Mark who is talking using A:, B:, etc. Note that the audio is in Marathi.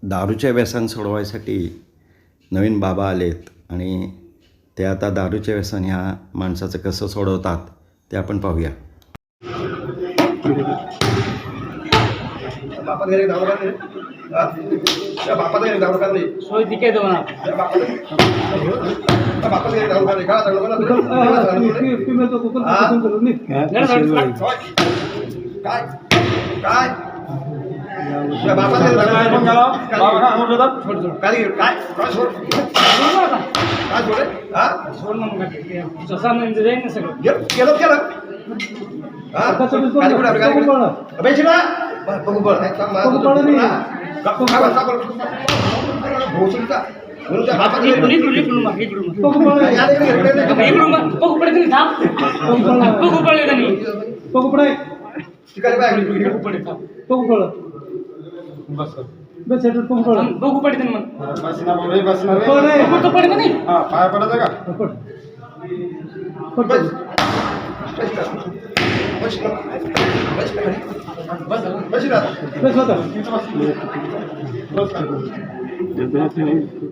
A: दारूचे व्यसन सोडवायसाठी नवीन बाबा आलेत आणि ते आता दारूचे व्यसन ह्या माणसाचं कसं सोडवतात ते आपण पाहूया.
B: बघू पडते मग
C: पाय पडायचं का
B: बस